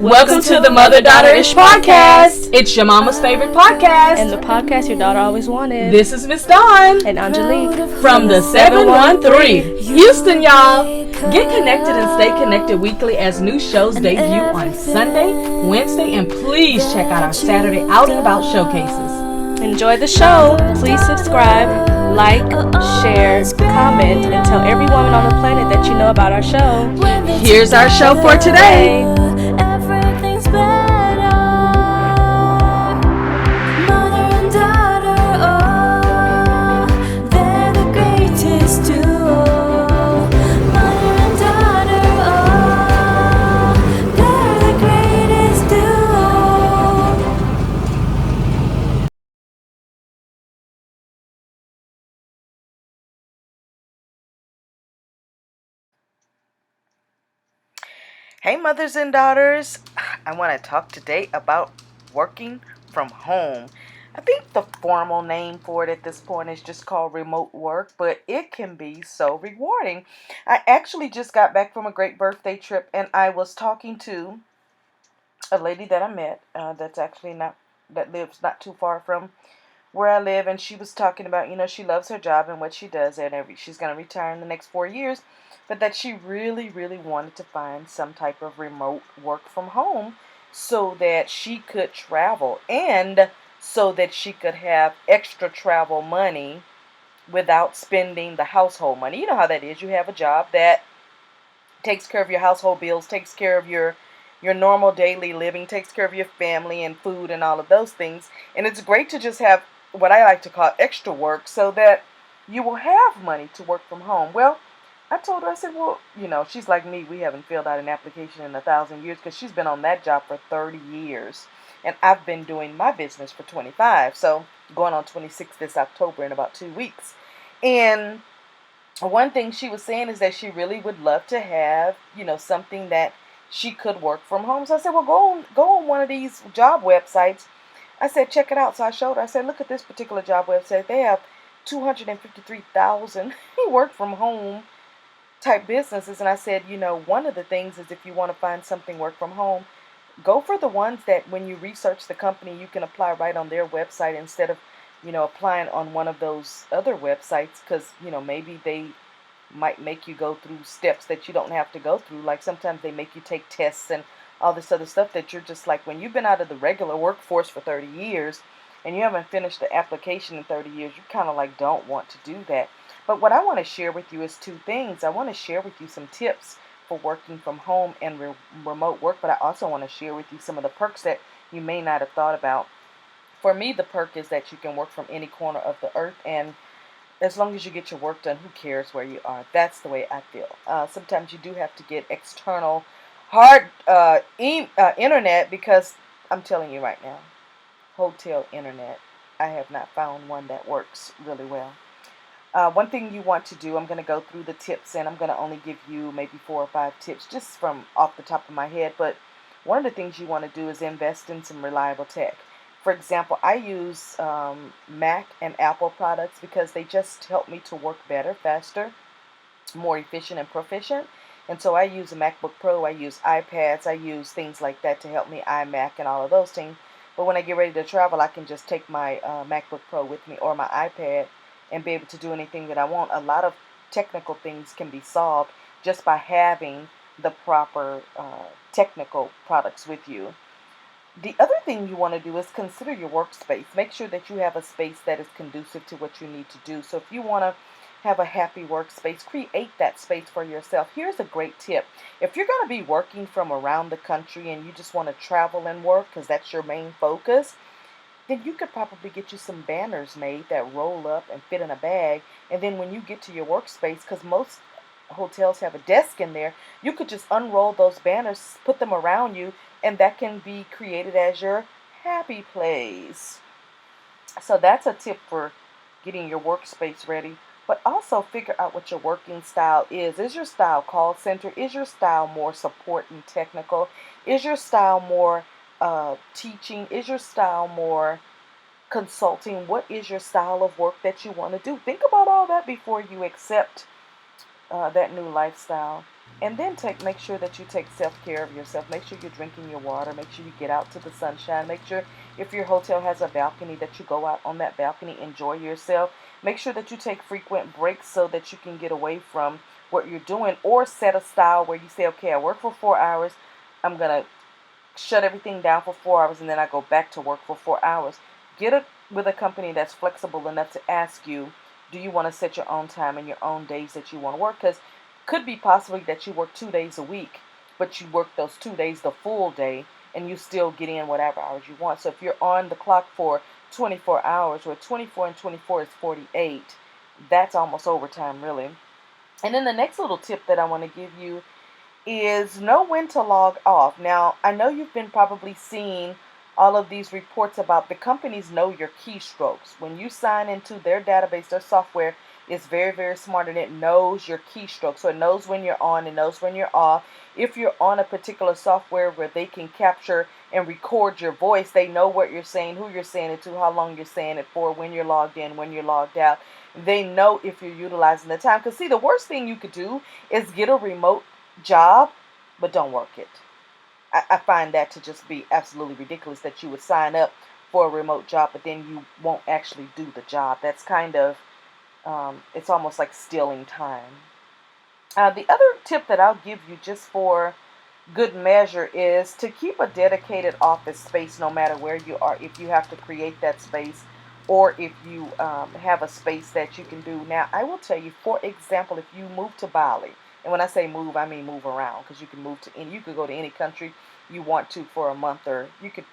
Welcome to the Mother-Daughter-ish podcast. It's your mama's favorite podcast. And the podcast your daughter always wanted. This is Miss Dawn. And Aungelique. From the 713. Houston, y'all. Get connected and stay connected weekly as new shows debut on Sunday, Wednesday, and please check out our Saturday Out and About showcases. Enjoy the show. Please subscribe, like, share, comment, and tell every woman on the planet that you know about our show. Here's our show for today. Hey mothers and daughters, I want to talk today about working from home. I think the formal name for it at this point is just called remote work, but it can be so rewarding. I actually just got back from a great birthday trip and I was talking to a lady that I met that lives not too far from where I live, and she was talking about, she loves her job and what she does, and she's going to retire in the next 4 years, but that she really, really wanted to find some type of remote work from home so that she could travel and so that she could have extra travel money without spending the household money. You know how that is. You have a job that takes care of your household bills, takes care of your normal daily living, takes care of your family and food and all of those things. And it's great to just have what I like to call extra work so that you will have money to work from home. Well, I told her, I said, well, she's like me. We haven't filled out an application in 1,000 years because she's been on that job for 30 years. And I've been doing my business for 25. So going on 26 this October in about 2 weeks. And one thing she was saying is that she really would love to have, something that she could work from home. So I said, well, go on one of these job websites. I said, check it out. So I showed her. I said, look at this particular job website. They have 253,000 work from home type businesses. And I said, one of the things is if you want to find something work from home, go for the ones that when you research the company, you can apply right on their website instead of, applying on one of those other websites because, maybe they might make you go through steps that you don't have to go through. Like sometimes they make you take tests and all this other stuff that you're just like, when you've been out of the regular workforce for 30 years and you haven't finished the application in 30 years, you kind of like don't want to do that. But what I want to share with you is two things. I want to share with you some tips for working from home and remote work, but I also want to share with you some of the perks that you may not have thought about. For me, the perk is that you can work from any corner of the earth, and as long as you get your work done, who cares where you are? That's the way I feel. Sometimes you do have to get external hard internet because I'm telling you right now, hotel internet, I have not found one that works really well. One thing you want to do, I'm going to go through the tips and I'm going to only give you maybe 4 or 5 tips just from off the top of my head. But one of the things you want to do is invest in some reliable tech. For example, I use Mac and Apple products because they just help me to work better, faster, more efficient and proficient. And so I use a MacBook Pro, I use iPads, I use things like that to help me, iMac and all of those things. But when I get ready to travel, I can just take my MacBook Pro with me or my iPad and be able to do anything that I want. A lot of technical things can be solved just by having the proper technical products with you. The other thing you want to do is consider your workspace. Make sure that you have a space that is conducive to what you need to do. So if you want to have a happy workspace, create that space for yourself. Here's a great tip. If you're going to be working from around the country and you just want to travel and work because that's your main focus, then you could probably get you some banners made that roll up and fit in a bag. And then when you get to your workspace, because most hotels have a desk in there, you could just unroll those banners, put them around you, and that can be created as your happy place. So that's a tip for getting your workspace ready. But also figure out what your working style is. Is your style call center? Is your style more support and technical? Is your style more teaching? Is your style more consulting? What is your style of work that you want to do? Think about all that before you accept that new lifestyle. And then make sure that you take self-care of yourself. Make sure you're drinking your water. Make sure you get out to the sunshine. Make sure if your hotel has a balcony that you go out on that balcony, enjoy yourself. Make sure that you take frequent breaks so that you can get away from what you're doing, or set a style where you say, okay, I work for 4 hours. I'm going to shut everything down for 4 hours, and then I go back to work for 4 hours. Get it with a company that's flexible enough to ask you, do you want to set your own time and your own days that you want to work? Because could be possibly that you work 2 days a week, but you work those 2 days the full day, and you still get in whatever hours you want. So if you're on the clock for 24 hours, where 24 and 24 is 48, that's almost overtime, really. And then the next little tip that I want to give you is know when to log off. Now, I know you've been probably seeing all of these reports about the companies know your keystrokes. When you sign into their database, their software is very, very smart, and it knows your keystrokes. So it knows when you're on, it knows when you're off. If you're on a particular software where they can capture and record your voice, they know what you're saying, who you're saying it to, how long you're saying it for, when you're logged in, when you're logged out. They know if you're utilizing the time. Because see, the worst thing you could do is get a remote job, but don't work it. I find that to just be absolutely ridiculous, that you would sign up for a remote job, but then you won't actually do the job. That's kind of, it's almost like stealing time. The other tip that I'll give you just for good measure is to keep a dedicated office space no matter where you are, if you have to create that space, or if you have a space that you can do. Now, I will tell you, for example, if you move to Bali, and when I say move, I mean move around, because you can move to any, you could go to any country you want to for a month, or you could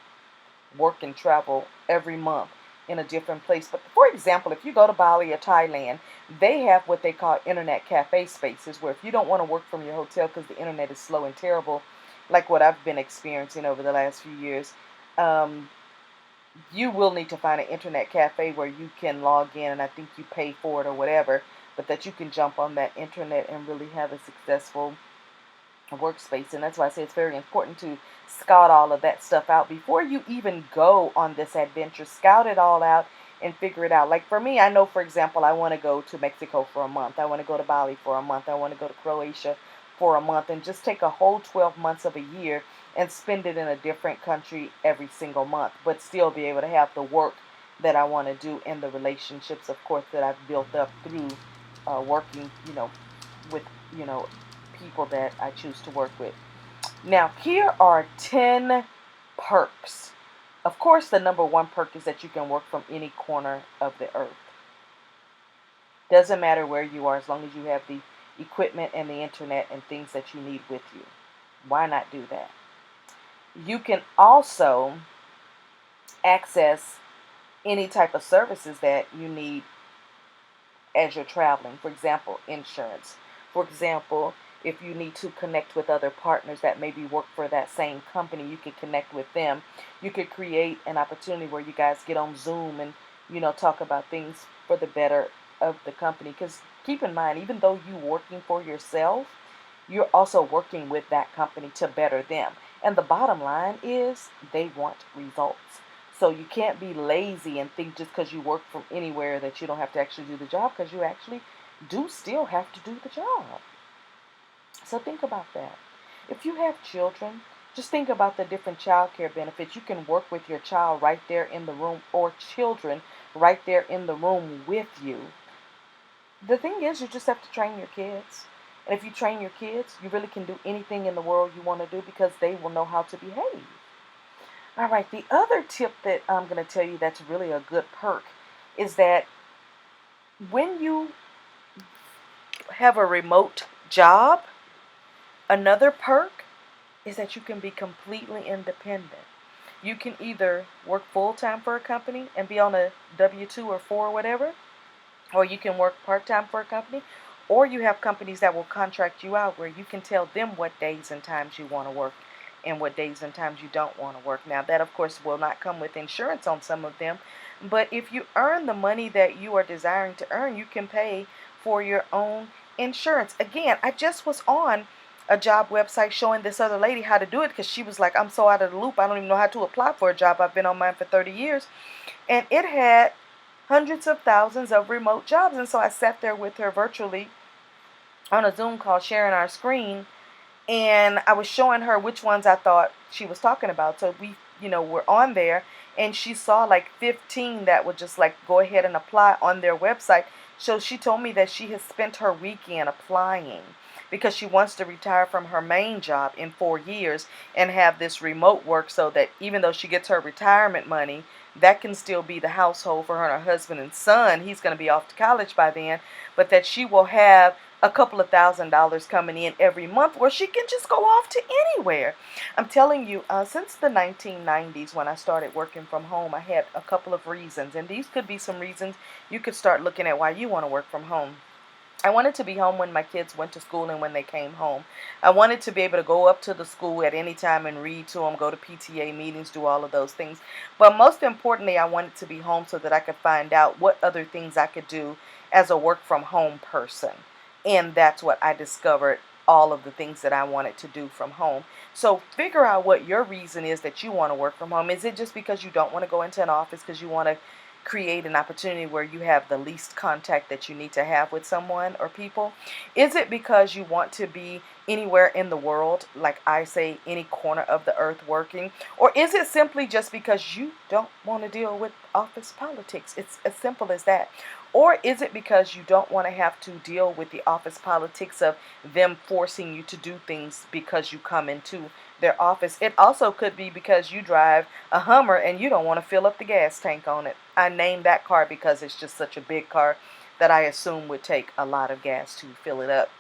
work and travel every month in a different place. But for example, if you go to Bali or Thailand, they have what they call internet cafe spaces, where if you don't want to work from your hotel because the internet is slow and terrible, like what I've been experiencing over the last few years, you will need to find an internet cafe where you can log in, and I think you pay for it or whatever, but that you can jump on that internet and really have a successful workspace. And that's why I say it's very important to scout all of that stuff out before you even go on this adventure. Scout it all out and figure it out. Like for me, I know, for example, I want to go to Mexico for a month. I want to go to Bali for a month. I want to go to Croatia for a month, and just take a whole 12 months of a year and spend it in a different country every single month, but still be able to have the work that I want to do, and the relationships, of course, that I've built up through working, with, people that I choose to work with. Now, here are 10 perks. Of course, the number one perk is that you can work from any corner of the earth. Doesn't matter where you are, as long as you have the equipment and the internet and things that you need with you. Why not do that? You can also access any type of services that you need as you're traveling. For example, insurance. For example, if you need to connect with other partners that maybe work for that same company, you can connect with them. You could create an opportunity where you guys get on Zoom and, talk about things for the better of the company. Because keep in mind, even though you're working for yourself, you're also working with that company to better them. And the bottom line is they want results. So you can't be lazy and think just because you work from anywhere that you don't have to actually do the job, because you actually do still have to do the job. So think about that. If you have children, just think about the different child care benefits. You can work with your child right there in the room, or children right there in the room with you. The thing is, you just have to train your kids. And if you train your kids, you really can do anything in the world you want to do, because they will know how to behave. All right, the other tip that I'm going to tell you that's really a good perk is that when you have a remote job, another perk is that you can be completely independent. You can either work full-time for a company and be on a W-2 or 4 or whatever, or you can work part-time for a company, or you have companies that will contract you out where you can tell them what days and times you want to work and what days and times you don't want to work. Now, that, of course, will not come with insurance on some of them, but if you earn the money that you are desiring to earn, you can pay for your own insurance. Again, I just was on a job website showing this other lady how to do it, because she was like, I'm so out of the loop, I don't even know how to apply for a job. I've been on mine for 30 years. And it had hundreds of thousands of remote jobs. And so I sat there with her virtually on a Zoom call, sharing our screen, And I was showing her which ones I thought she was talking about. So we, were on there, and she saw like 15 that would just like go ahead and apply on their website. So she told me that she has spent her weekend applying because she wants to retire from her main job in 4 years and have this remote work, so that even though she gets her retirement money, that can still be the household for her and her husband and son. He's going to be off to college by then, but that she will have a couple of $1,000s coming in every month where she can just go off to anywhere. I'm telling you, since the 1990s when I started working from home, I had a couple of reasons, and these could be some reasons you could start looking at why you want to work from home. I wanted to be home when my kids went to school and when they came home. I wanted to be able to go up to the school at any time and read to them, go to PTA meetings, do all of those things. But most importantly, I wanted to be home so that I could find out what other things I could do as a work from home person. And that's what I discovered, all of the things that I wanted to do from home. So figure out what your reason is that you want to work from home. Is it just because you don't want to go into an office because you want to create an opportunity where you have the least contact that you need to have with someone or people? Is it because you want to be anywhere in the world, like I say, any corner of the earth working? Or is it simply just because you don't want to deal with office politics? It's as simple as that. Or is it because you don't want to have to deal with the office politics of them forcing you to do things because you come into their office? It also could be because you drive a Hummer and you don't want to fill up the gas tank on it. I named that car because it's just such a big car that I assume would take a lot of gas to fill it up.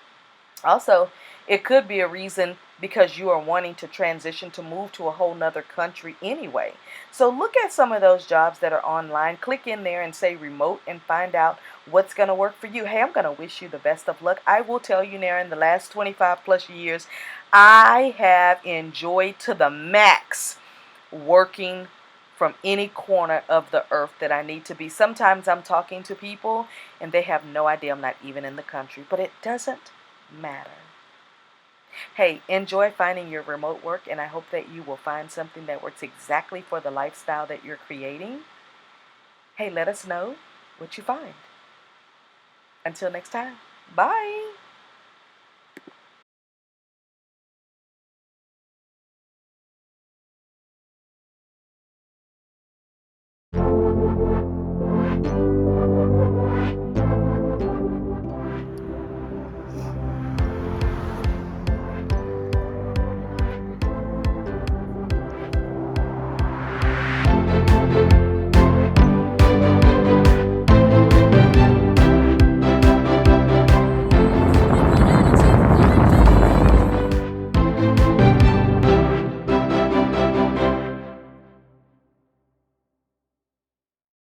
Also, it could be a reason because you are wanting to transition to move to a whole nother country anyway. So look at some of those jobs that are online. Click in there and say remote and find out what's going to work for you. Hey, I'm going to wish you the best of luck. I will tell you now, in the last 25 plus years, I have enjoyed to the max working from any corner of the earth that I need to be. Sometimes I'm talking to people and they have no idea I'm not even in the country, but it doesn't matter. Hey, enjoy finding your remote work, and I hope that you will find something that works exactly for the lifestyle that you're creating. Hey, let us know what you find. Until next time, bye.